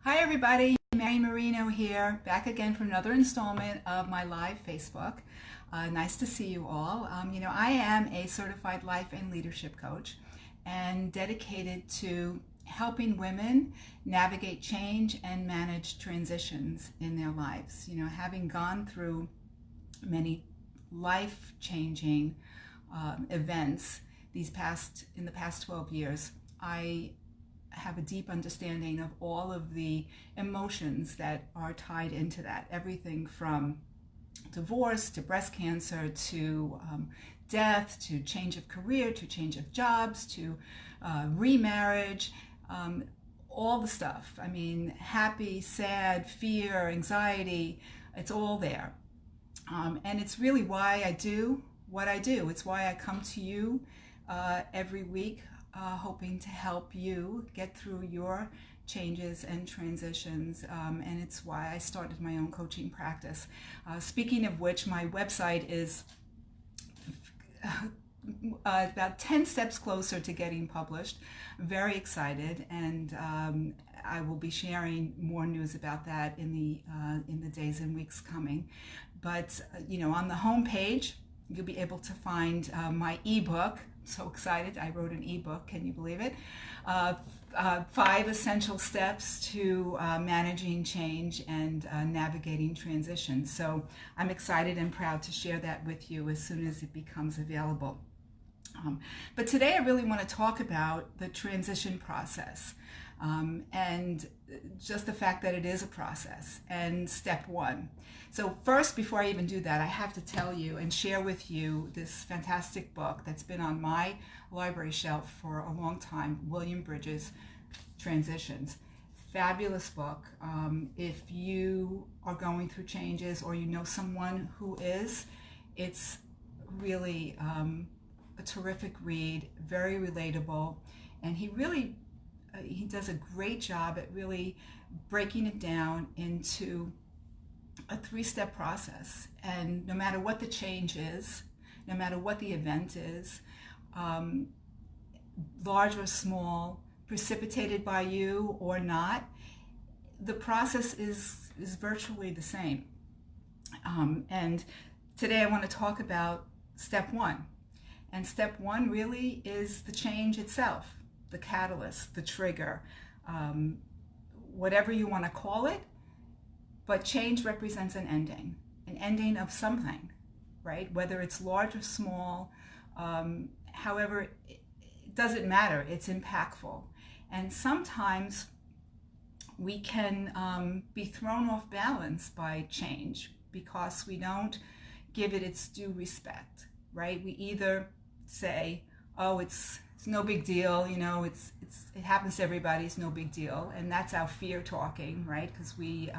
Hi everybody, Mary Marino here, back again for another installment of my live Facebook. Nice to see you all. I am a certified life and leadership coach and dedicated to helping women navigate change and manage transitions in their lives. Having gone through many life-changing events in the past 12 years, I have a deep understanding of all of the emotions that are tied into that. Everything from divorce to breast cancer to death to change of career to change of jobs to remarriage, all the stuff. I mean, happy, sad, fear, anxiety, it's all there. And it's really why I do what I do. It's why I come to you every week, hoping to help you get through your changes and transitions. And it's why I started my own coaching practice. Speaking of which, my website is about 10 steps closer to getting published. I'm very excited, and I will be sharing more news about that in the days and weeks coming. But on the home page, you'll be able to find my ebook. I'm so excited! I wrote an ebook. Can you believe it? 5 essential steps to managing change and navigating transition. So I'm excited and proud to share that with you as soon as it becomes available. But today I really want to talk about the transition process, and just the fact that it is a process and step one. So first, before I even do that, I have to tell you and share with you this fantastic book that's been on my library shelf for a long time, William Bridges' Transitions. Fabulous book. If you are going through changes or you know someone who is, it's really a terrific read, very relatable, and he does a great job at really breaking it down into a 3-step process. And no matter what the change is, no matter what the event is, large or small, precipitated by you or not, the process is virtually the same. And today I want to talk about step one. And step one really is the change itself, the catalyst, the trigger, whatever you want to call it. But change represents an ending of something, right? Whether it's large or small, however, it doesn't matter. It's impactful. And sometimes we can be thrown off balance by change because we don't give it its due respect, right? We either say, oh, it's no big deal, it happens to everybody, it's no big deal, and that's our fear talking, right? Because we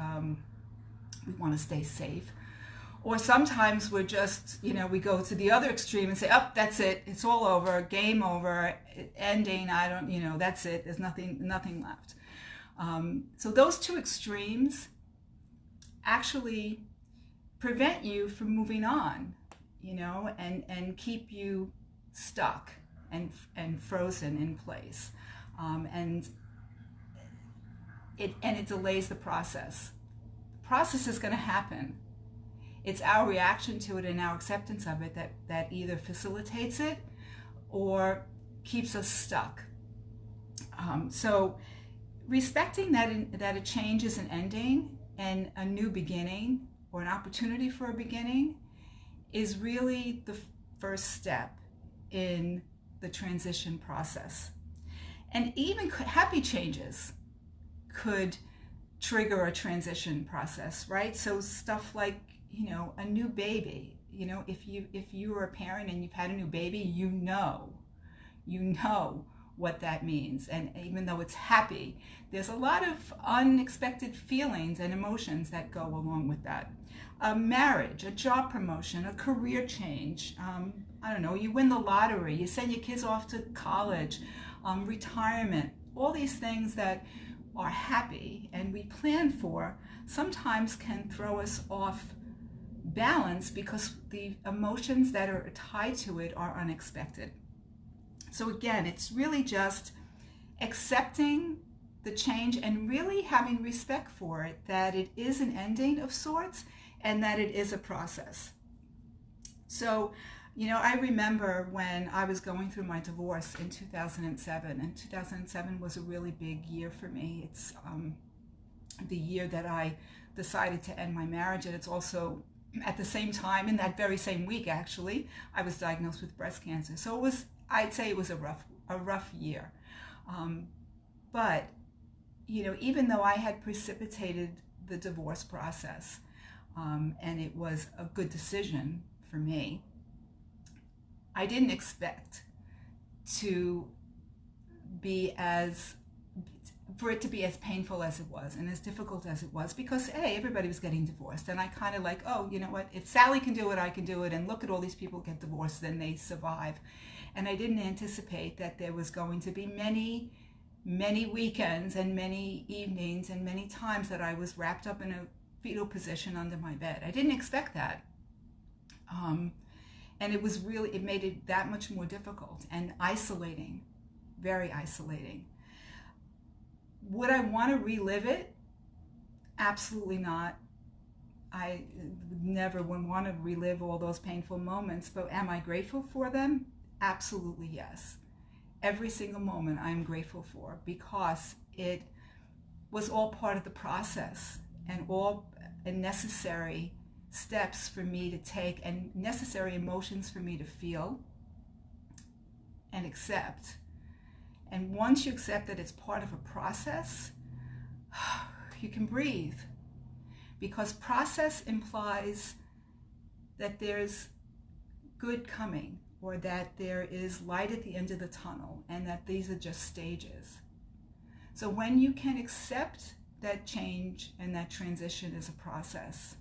want to stay safe. Or sometimes we're just, we go to the other extreme and say, oh, that's it, it's all over, game over, ending, that's it, there's nothing left. So those two extremes actually prevent you from moving on, and keep you stuck and frozen in place, and it delays the process. The process is going to happen. It's our reaction to it and our acceptance of it that either facilitates it or keeps us stuck. So respecting that a change is an ending and a new beginning or an opportunity for a beginning is really the first step in the transition process. And even happy changes could trigger a transition process, right? So stuff like, a new baby, if you are a parent and you've had a new baby, you know what that means. And even though it's happy, there's a lot of unexpected feelings and emotions that go along with that. A marriage, a job promotion, a career change, I don't know, you win the lottery, you send your kids off to college, retirement, all these things that are happy and we plan for sometimes can throw us off balance because the emotions that are tied to it are unexpected. So again, it's really just accepting the change and really having respect for it, that it is an ending of sorts and that it is a process. So, I remember when I was going through my divorce in 2007, and 2007 was a really big year for me. It's the year that I decided to end my marriage, and it's also at the same time, in that very same week actually, I was diagnosed with breast cancer. So I'd say it was a rough year. But even though I had precipitated the divorce process, and it was a good decision for me, I didn't expect for it to be as painful as it was and as difficult as it was, because everybody was getting divorced, and I kind of like, oh, you know what, if Sally can do it, I can do it, and look at all these people get divorced and they survive. And I didn't anticipate that there was going to be many weekends and many evenings and many times that I was wrapped up in a fetal position under my bed. I didn't expect that. And it made it that much more difficult and isolating, very isolating. Would I want to relive it? Absolutely not. I never would want to relive all those painful moments, but am I grateful for them? Absolutely yes. Every single moment I am grateful for, because it was all part of the process and all necessary steps for me to take and necessary emotions for me to feel and accept. And once you accept that it's part of a process, you can breathe, because process implies that there's good coming, or that there is light at the end of the tunnel, and that these are just stages. So when you can accept that change and that transition is a process,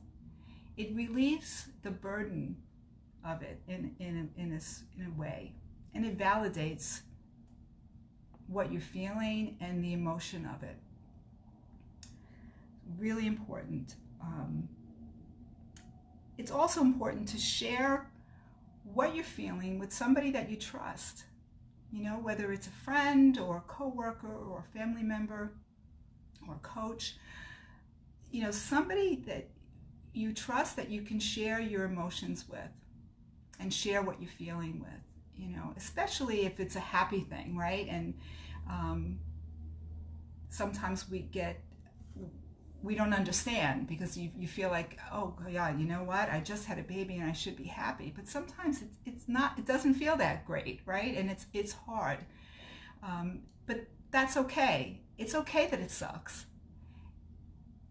it relieves the burden of it in a way, and it validates what you're feeling and the emotion of it. Really important. It's also important to share what you're feeling with somebody that you trust, whether it's a friend or a coworker or a family member or a coach, somebody that you trust, that you can share your emotions with and share what you're feeling with, especially if it's a happy thing, right? And sometimes we don't understand, because you feel like, oh yeah, you know what, I just had a baby and I should be happy, but sometimes it's not, it doesn't feel that great, right? And it's hard, but that's okay. It's okay that it sucks.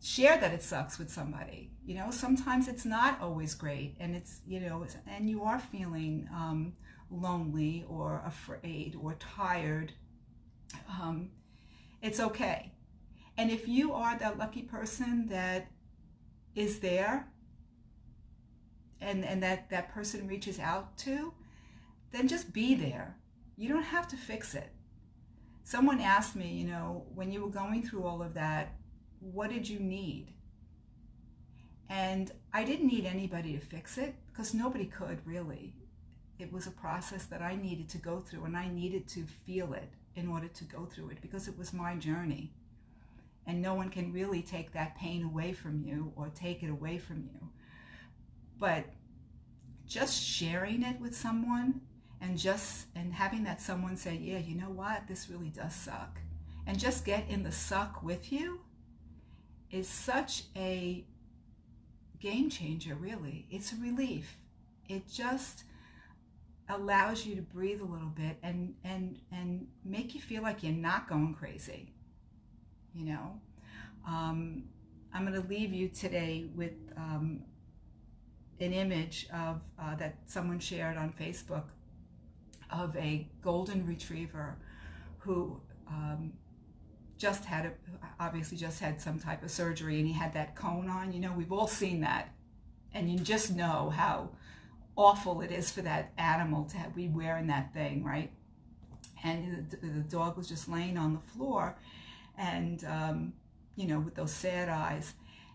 Share that it sucks with somebody. Sometimes it's not always great, and it's and you are feeling lonely or afraid or tired. It's okay. And if you are that lucky person that is there, and that person reaches out to, then just be there. You don't have to fix it. Someone asked me, when you were going through all of that, what did you need? And I didn't need anybody to fix it, because nobody could really. It was a process that I needed to go through, and I needed to feel it in order to go through it, because it was my journey. And no one can really take that pain away from you or take it away from you. But just sharing it with someone, and having that someone say, yeah, you know what, this really does suck, and just get in the suck with you, is such a game changer, really. It's a relief. It just allows you to breathe a little bit and make you feel like you're not going crazy. I'm going to leave you today with an image of that someone shared on Facebook of a golden retriever who obviously just had some type of surgery, and he had that cone on. We've all seen that, and you just know how awful it is for that animal to be wearing that thing, right? And the dog was just laying on the floor, and with those sad eyes,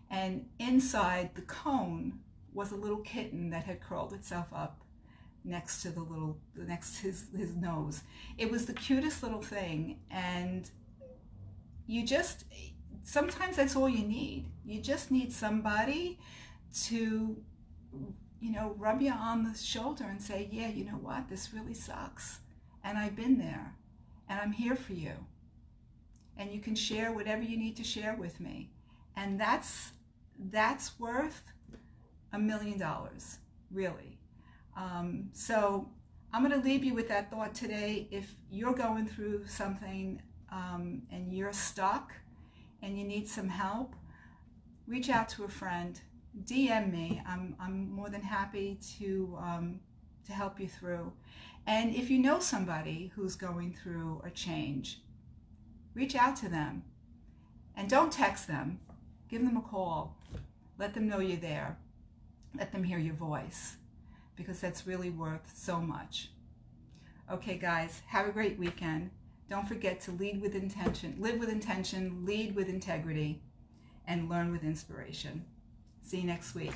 and inside the cone was a little kitten that had curled itself up next to his nose. It was the cutest little thing, and you just, sometimes that's all you need. You just need somebody to, rub you on the shoulder and say, yeah, you know what, this really sucks. And I've been there, and I'm here for you. And you can share whatever you need to share with me. And that's worth $1 million, really. So I'm going to leave you with that thought today. If you're going through something and you're stuck and you need some help, reach out to a friend, DM me. I'm more than happy to help you through. And if you know somebody who's going through a change, reach out to them. And don't text them. Give them a call. Let them know you're there. Let them hear your voice, because that's really worth so much. Okay, guys, have a great weekend. Don't forget to lead with intention, live with intention, lead with integrity, and learn with inspiration. See you next week.